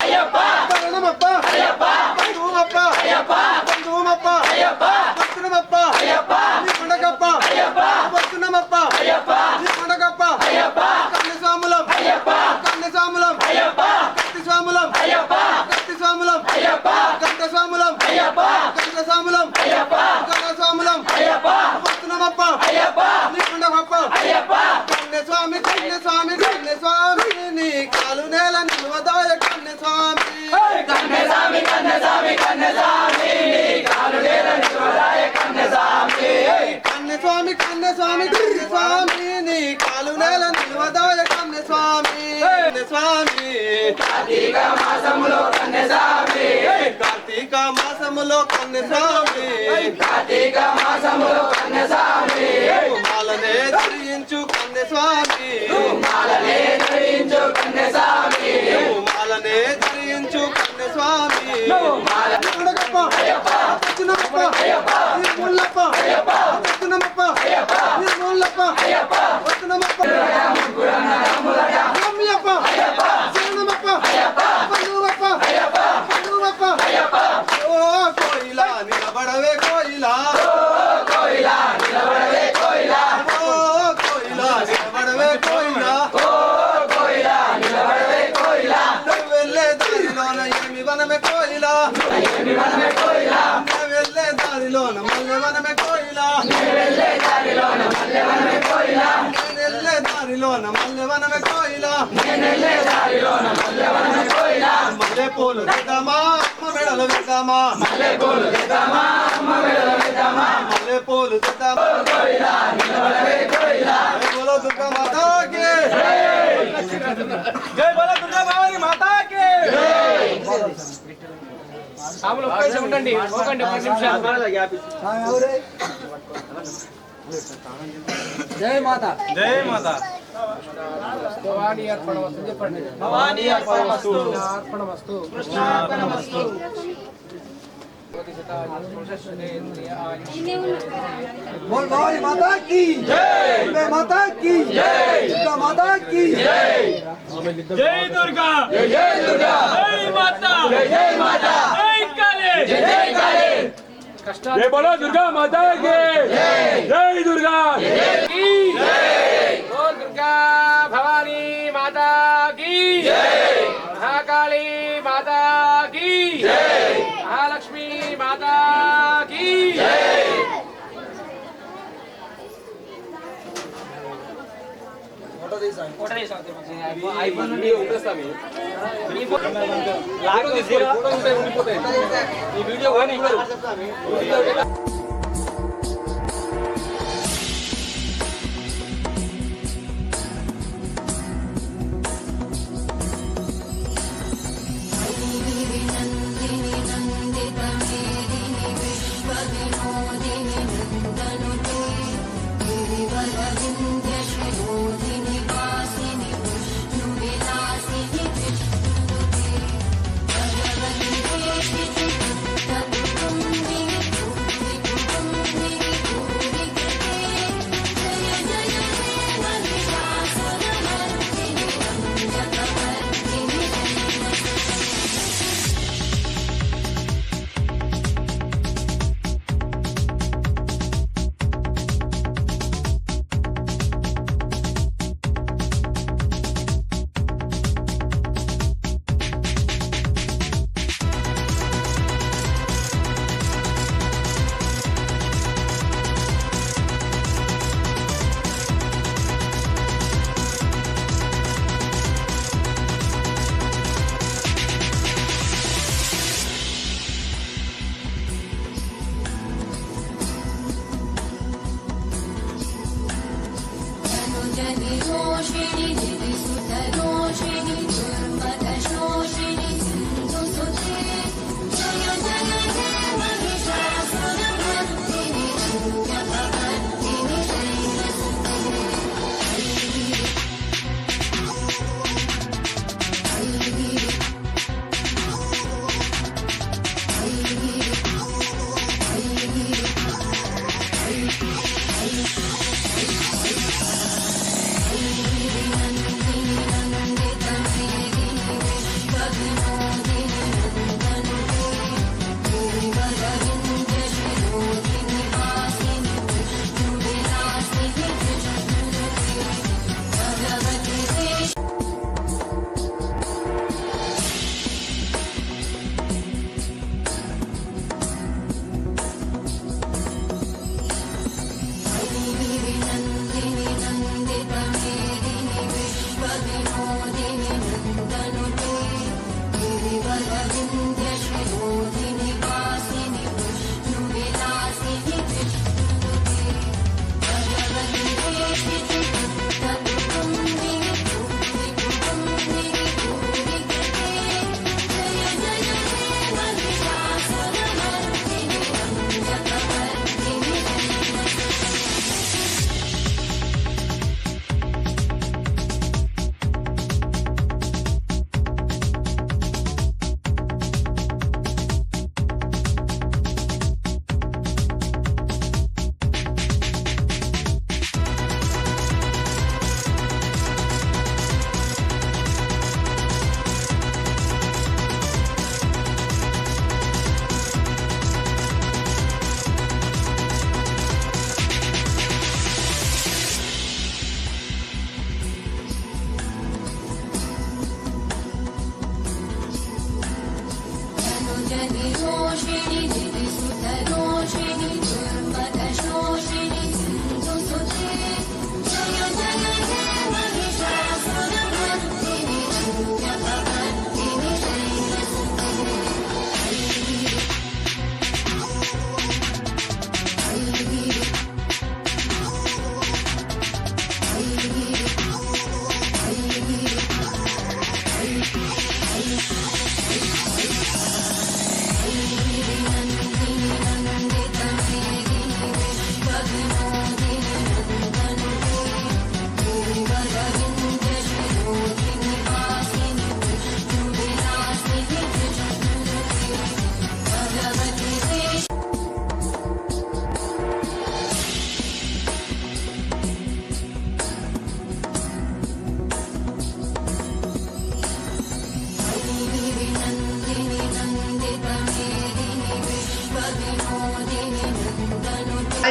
Speaker 5: అయ్యప్ప శరణమప్ప అయ్యప్ప బంధువప్ప అయ్యప్ప బంధువప్ప అయ్యప్ప వస్తునమప్ప అయ్యప్ప నీ కొండగప్ప అయ్యప్ప వస్తునమప్ప అయ్యప్ప నీ కొండగప్ప అయ్యప్ప కన్యస్వాములం అయ్యప్ప కన్యస్వాములం అయ్యప్ప కత్తిస్వాములం అయ్యప్ప కత్తిస్వాములం అయ్యప్ప కంఠస్వాములం అయ్యప్ప కంఠస్వాములం అయ్యప్ప కంఠస్వాములం అయ్యప్ప వస్తునమప్ప అయ్యప్ప నీ కొండగప్ప అయ్యప్ప కన్యస్వామి కన్యస్వామి కన్యస్వామి నీ కాలు నేల నిలవదాయ కన్యస్వామి కన్యస్వామి కన్యస్వామి కన్యస్వామి నీ కాలు నేల నిలవదాయ కన్యస్వామి కన్యస్వామి కన్యస్వామి కన్యస్వామి నీ కాలు నేల నిలవదాయ కన్యస్వామి కన్యస్వామి కార్తీక మాసములో కన్యస్వామి కార్తీక మాసములో కన్యస్వామి కార్తీక మాసములో కన్యస్వామి మాలనే ధరించు కన్యస్వామి మాలనే ధరించు కన్యస్వామి మాలనే ధరించు కన్యస్వామి మాలగప్ప అయ్యప్ప వస్తునమప్ప అయ్యప్ప నిర్మూలప్ప అయ్యప్ప వస్తునమప్ప అయ్యప్ప నిర్మూలప్ప అయ్యప్ప వస్తునమప్ప రమ్యప్ప అయ్యప్ప శరణమప్ప అయ్యప్ప బంధువప్ప అయ్యప్ప బంధువప్ప అయ్యప్ప ఓ కోయిలా నిలబడవే కోయిలా ఓ కోయిలా నిలబడవే కోయిలా ఓ కోయిలా నిలబడవే కోయిలా ఓ కోయిలా నిలబడవే కోయిలా వెళ్ళే దారిలోన ఏమి వనమే కోయిలా ఏమి వనమే కోయిలా వెళ్ళే దారిలోన మల్లె వనమే కోయిలా వెళ్ళే దారిలోన మల్లె వనమే కోయిలా వెళ్ళే దారిలోన మల్లె వనమే కోయిలా వెళ్ళే దారిలోన మల్లె వనమే కోయిలా మల్లె పూలు తెద్దామా అమ్మ మెడలు వేద్దామా మల్లె పూలు తెద్దామా అమ్మ మెడలు వేద్దామా మల్లె పూలు తెద్దామా కోయిలా నిలబడవే కోయిలా జై బోలో దుర్గా మాతా కి జై బోలో దుర్గా భవాని మాతా కి
Speaker 1: సాములు ఒక్క నిమిషం ఉండండి ఒకండి 10 నిమిషాలు
Speaker 4: జై మాతా జై మాతా
Speaker 1: భవానీ అర్పణమస్తు చెప్పండి
Speaker 4: భవానీ అర్పణమస్తు
Speaker 1: అర్పణమస్తు
Speaker 4: కృష్ణార్పణమస్తు बोल भवानी माता की जय दुर्गा माता की जय दुर्गा माता की जय जय दुर्गा जय दुर्गा जय माता जय माता जय काली जय काली
Speaker 1: जय बोलो दुर्गा माता की जय जय दुर्गा की जय बोल दुर्गा भवानी माता की जय महाकाली माता की जय महालक्ष्मी माता की जय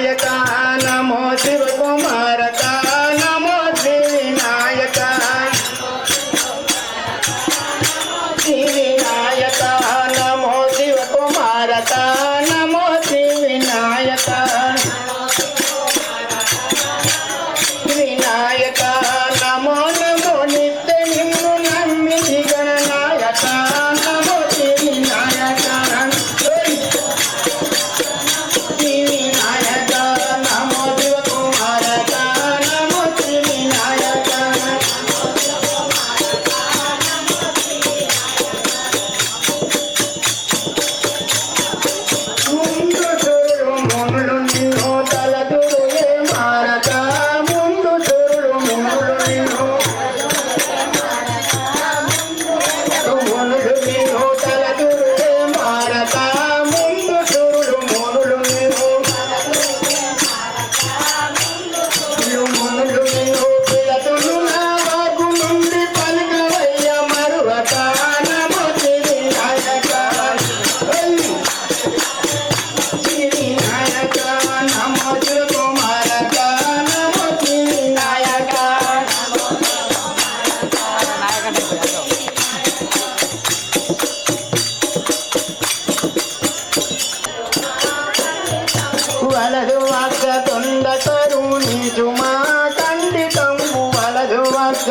Speaker 6: विनायक नमो शिव कुमारक नमो श्री विनायक श्री विनायक नमो शिव कुमारक नमो श्री विनायक विनायक नमो नमो नित्य निन्नु नम्मिति गणनायक नमो श्री विनायक श्री विनायक नमो शिव कुमारक नमो श्री विनायक ముందు చూడు మునులు నిన్ను తలదురు ఏ మారక ముందు చూడు మునులు నిన్ను మునులు నిన్ను తలదురు ఏ మారక ముందు చూడు మునులు నిన్ను మునులు నిన్ను పిలతులు నా వాగు నుండి పలుకవయ్య మరువక నమో శ్రీ వినాయక శ్రీ వినాయక నమో శివ కుమారక నమో శ్రీ వినాయక వలదు వక్క తొండ కరుణించుమా ఖండితంబు వలదు వక్క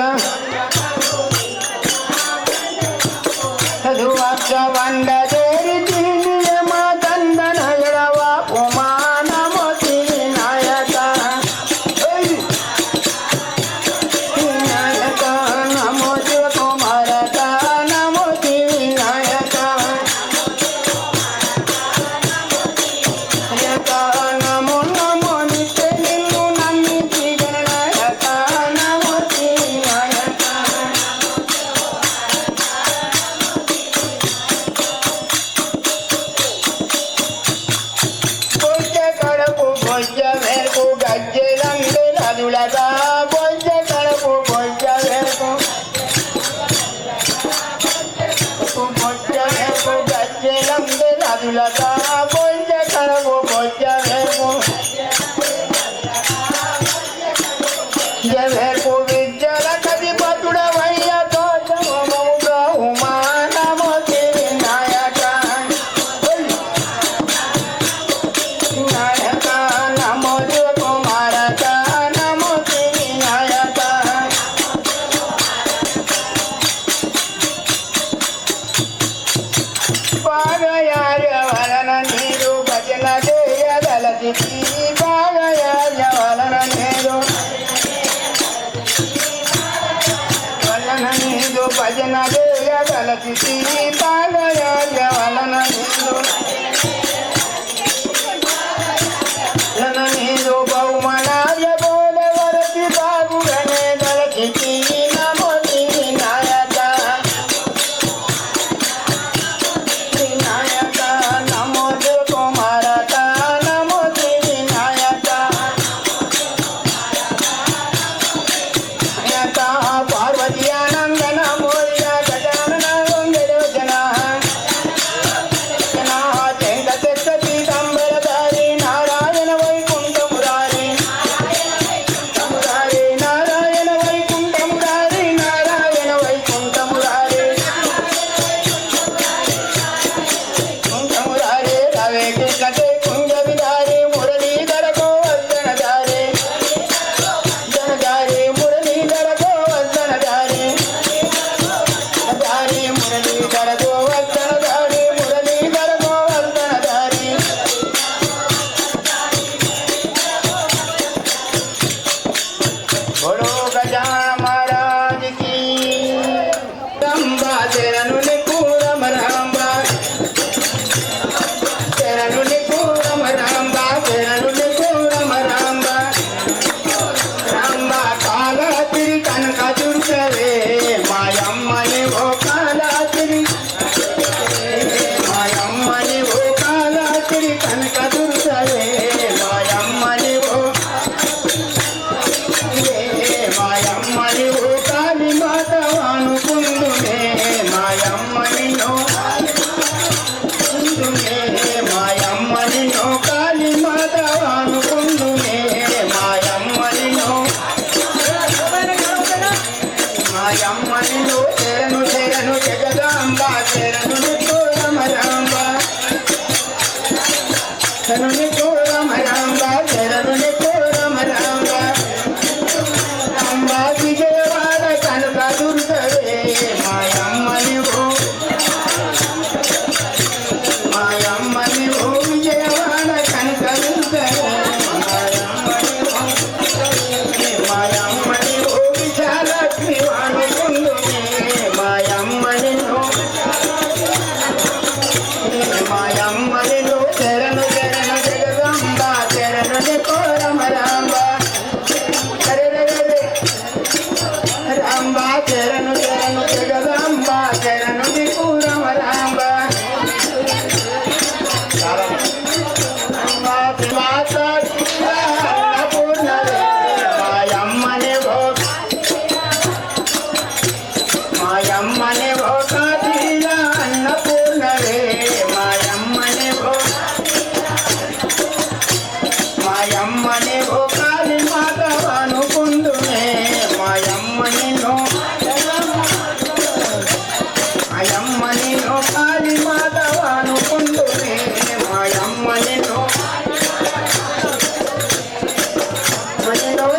Speaker 6: వక్క వండ దేరి తిరిగియమా దండన ఎడవ ఉమా నమో శ్రీ వినాయక వినాయక నమో శివ కుమారక నమో శ్రీ వినాయక వినాయక నమో నమో నిత్య నిన్ను నమ్మితి గణనాయక నమో శ్రీ వినాయక బొజ్జ కడపు బొజ్జ వేకు గజ్జెలందు నదులగా బొజ్జ కడపు బొజ్జ వేకు బొజ్జ వేకు గజ్జెలందు నదులగా బొజ్జ కడపు బొజ్జ వేకు జవేకు విద్యల కధిపతుడవయ్య తోటమౌగా ఉమా నమో శ్రీ వినాయక వినాయక నమో శివ కుమారక నమో శ్రీ వినాయక పాగయార్య వలన నీరు భజన చేయగలసి పాగయార్య వలన నీరు వలన నీరు భజన చేయగలసి పాగయార్య వలన నీరు వలన నీరు బహుమనాయ బోధ వరసి బాగురనే దళకి నమో శ్రీ వినాయక వినాయక నమో శివ కుమారక నమో శ్రీ వినాయక వినాయక పార్వతీ ఆనందన మోర్య గజానన గంగరోజన చెంగ చెత్త పీతాంబరధారి నారాయణ వైకుంఠ మురారి మురారి నారాయణ వైకుంఠ మురారి నారాయణ వైకుంఠ మురారి మురారి రవే కృష్ణతే కుంజ విధారి మురళీధర గోవర్ధనధారి జనధారి మురళీధర గోవర్ధనధారి ధారి మురళీధర గోవర్ధనధారి మురళీధర గోవర్ధనధారి బోలో గజానన మహారాజ్ की రంభా శరణు నికూరమ రాంబా శరణు నికూరమ రాంబా శరణు నికూరమ రాంబా రాంబా కాలాతిరి కనక దుర్గవే మాయమ్మని ఓ కాలాతిరి మాయమ్మని ఓ కాలాతిరి కనక దుర్గవే మాయమ్మని ఓ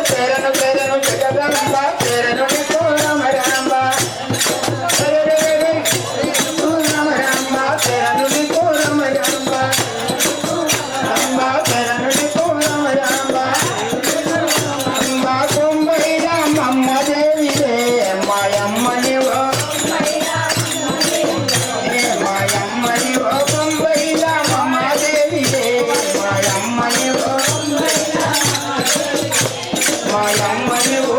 Speaker 6: శరణు శరణు జగదంబ శరణు నీకు రామ రామ రామ రామ శరణు నీకు రామ రామ రామ శరణు నీకు రామ రామ అంబ తొంభై రామమ్మ దేవి మాయమ్మ నీవో మాయమ్మ నీవో తొంభై రామమ్మ దేవి మాయమ్మ నీవో మాయమ్మ నీవో